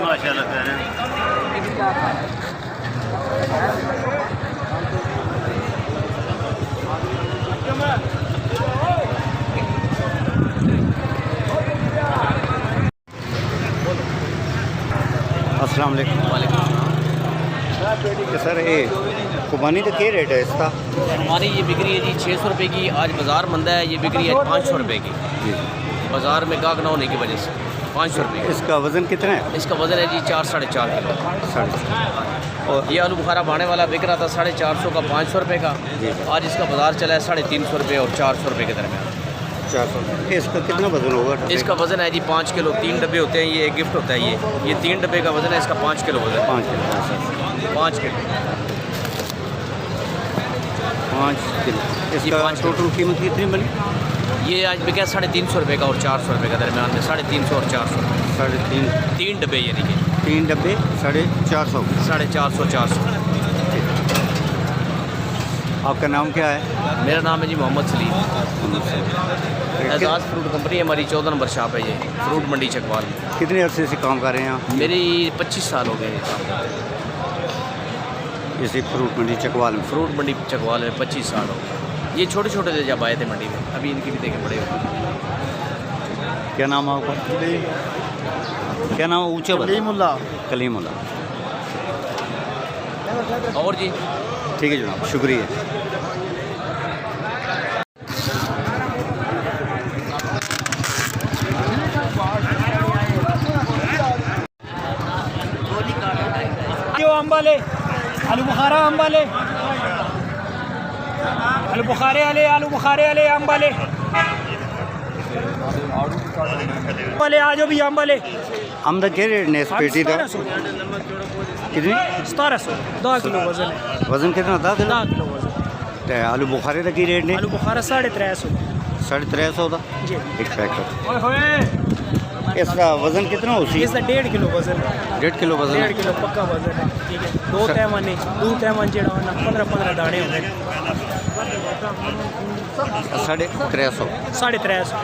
माशाल्लाह कह रहे हैं। अस्सलाम वालेकुम। सर ये कुर्बानी का क्या रेट है इसका? हमारी ये बिक्री है जी 600 रुपये की। आज बाज़ार मंदा है, ये बिक्री है 500 रुपये की। बाज़ार में गाहक ना होने की वजह से 500 रुपये। इसका वज़न कितना है? इसका वज़न है जी 4 साढ़े 4 किलो। और ये आलू बुखारा भाने वाला बिक रहा था 450 का, 500 रुपये का। आज इसका बाज़ार चला है 350 रुपये और 400 रुपये के दरमियान। 400। इसका कितना वज़न होगा? इसका वज़न है जी 5 किलो। 3 डब्बे होते हैं, ये एक गिफ्ट होता है। ये 3 डब्बे का वज़न है, इसका 5 किलो वज़न। 5 किलो। 5 किलो। 5 किलो। इसका टोटल कीमत कितनी बनी? ये आज बिका 350 रुपये का और 400 रुपये का दरमियान में। 350 और 400। 3.5। 3 डब्बे यानी कि 3 डब्बे 450। 450 400। आपका नाम क्या है? मेरा नाम है जी मोहम्मद सलीम। एजाज़ फ्रूट कंपनी हमारी 14 नंबर शॉप है ये, फ्रूट मंडी चकवाल। कितने अरसे से काम कर रहे हैं आप? मेरी 25 साल हो गए ये काम करते। इसी फ्रूट मंडी चकवाल में? फ्रूट मंडी चकवाल में 25 साल हो गए। ये छोटे छोटे थे जब आए थे मंडी में, अभी इनकी भी देखे बड़े हो। क्या नाम है आपका? क्या नाम है? ऊँचा कलीमुल्लाह। कलीमुल्लाह। और जी ठीक है जनाब, शुक्रिया। अंबाले आलू बुखारा, अंबाले आलू बुखारे आले, आलू बुखारे आले, अंबाले अंबाले आ जाओ भी अंबाले। आमदा क्या रेट ने इस पेटी का? कितनी? 1700। 10 किलो वजन है। वजन कितना था? 10 किलो वजन। तो आलू बुखारे का की रेट ने? आलू बुखारा 350। 350 का जी एक पैकेट। इसका वजन कितना हो? इसका 1.5 किलो वजन है। 1.5 किलो वजन? 1.5 किलो पक्का वजन है। ठीक है। 2 तैमान ने 2 तैमान जेड़ा 15 दाने होंगे। 350। 350।